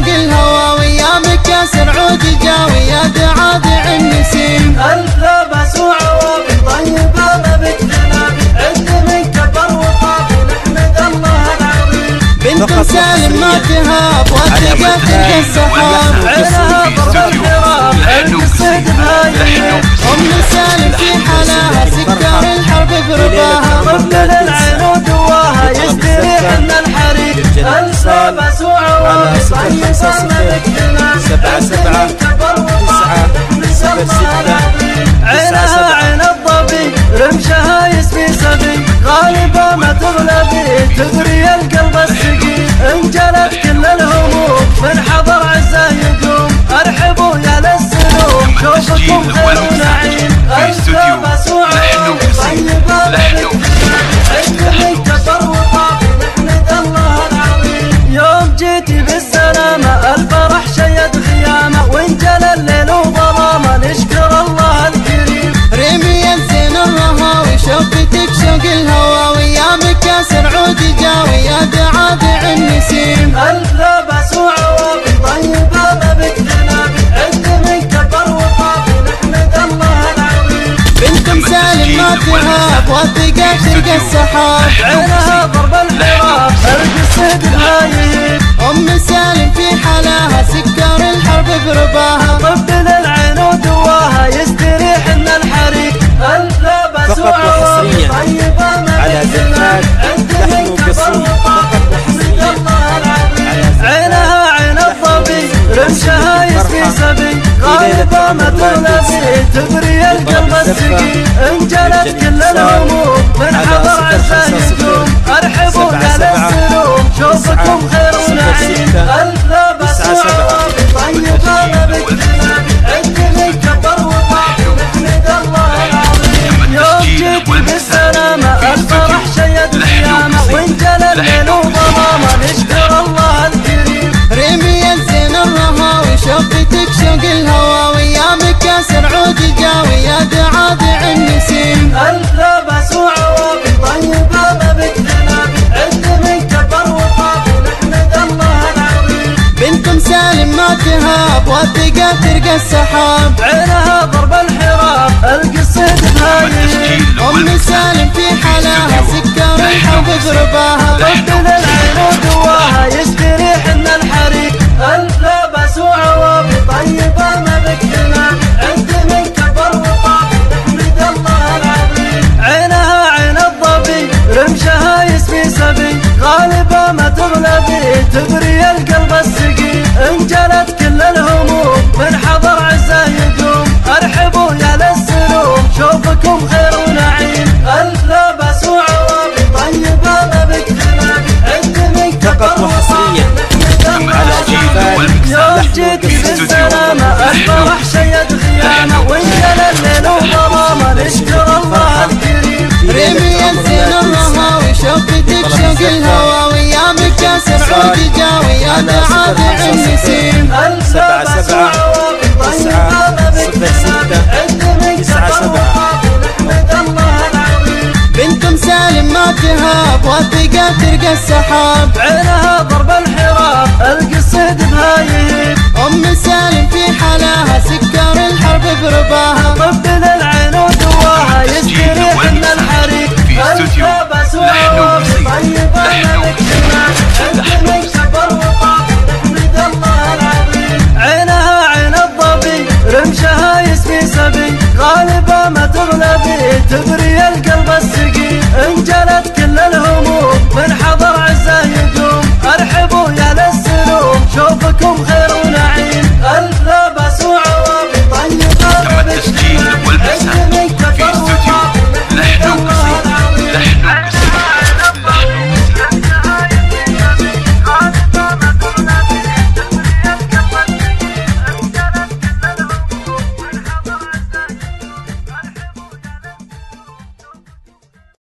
شوق الهوى ويامك يا سرعود جاوي يا دعادع النسيم. ألف لا بأس وعوافي طيبة ما بكتنا عند من كبر وطافي نحمد الله العظيم. بنت سالم ما تهاب وتلقى تلقى السحاب عينها ضرب الحراب عند الصيد بهايم. أم سالم في حلاها سكر الحرب برباها طفل العين ودواها يستريح من الحريق. ألف لا بأس وعوافي طيبة ما بكتنا سبعة كبر وطافي نحمد الله العظيم. عينها عين الضبي رمشها يسبي سبي غالبا ما تغلبي تدري القلب السقي. انجلت كل الهموم من حضر عزه يقوم ارحبوا يا للسلوم شوفكم خير ونعيم. ألف بأس وعوافي طيبة عندما كبر وطافي نحمد الله العظيم. يوم جيتي بالسلامة الفرح شيد خيامة وانجلى الليل وظلامة نشكر الله الكريم. ريمي الزين الرهاوي شوفتك شوق الهوى ويامك يا سرعود جاوي يا دعادع النسيم. ألف لا بأس وعوافي طيبة ما بكتنا عندما كبر وطافي نحمد الله العظيم. بنت سالم ما تهاب وثقة تلقى السحاب عينها ضرب الحراب أرق الصيد بهايم. أم سالم في حلاها سكر الحرب برباها طفل العين ودواها يستريح من الحريق. ألف لا بأس فقط وعوافي وحصريا طيبة ما على بكتنا زفاف عندما لحن كبر قصير. وطافي نحمد الله العظيم. عينها عين الضبي رمشها يسبي سبي غالبا ما تغلبي تدري القلب السقي. انجلت كل الهموم من حضر عزه يقوم ارحبوا يا للسلوم شوفكم خير ونعيم. ألف لا بأس وعوافي طيبة ما بكتنا عندما كبر وطافي نحمد الله العظيم. يوم جيتي بالسلامة الفرح شيد خيامة وانجلى الليل وظلامة نشكر الله الكريم. ريمي الزين الرهاوي شوفتك شوق الهوى ويامك يا سرعود جاوي يا دعادع النسيم. ألف لا بأس وعوافي طيبة ما بكتنا عندما كبر وطافي نحمد الله العظيم. بنت سالم ما تهاب وثقة تلقى السحاب عينها ضرب الحراب ألقى الصيد بهايم. أم سالم في حلاها سكر الحرب برباها طفل العين ودواها يستريح من الحريق. ألف لا بأس وعوافي طيبة ما بكتنا عندما كبر وطافي نحمد الله العظيم. عينها عين الضبي رمشها يسبي سبي غالبا ما تغلبي تدري القلب السقي. انجلت كل الهموم من حضر عزه يقوم ارحبوا يا للسلوم شوفكم خير ونعيم. ألف لا بأس وعوافي طيبة ما بكتنا عندما كبر وحصريا على زفاف يوم جيتي بالسلامة الفرح شيد خيامة وانجلى الليل وظلامة نشكر الله الكريم. ريمي الزين الرهاوي شوفتك شوق الهوى ويامك يا سرعود جاوي يا دعادع النسيم. ألف لا بأس وعوافي طيبة ما بكتنا عندما كبر وطافي نحمد الله العظيم. بنت سالم ما تهاب وثقة تلقى السحاب عينها ضرب الحراب ألقى الصيد بهايم. أم سالم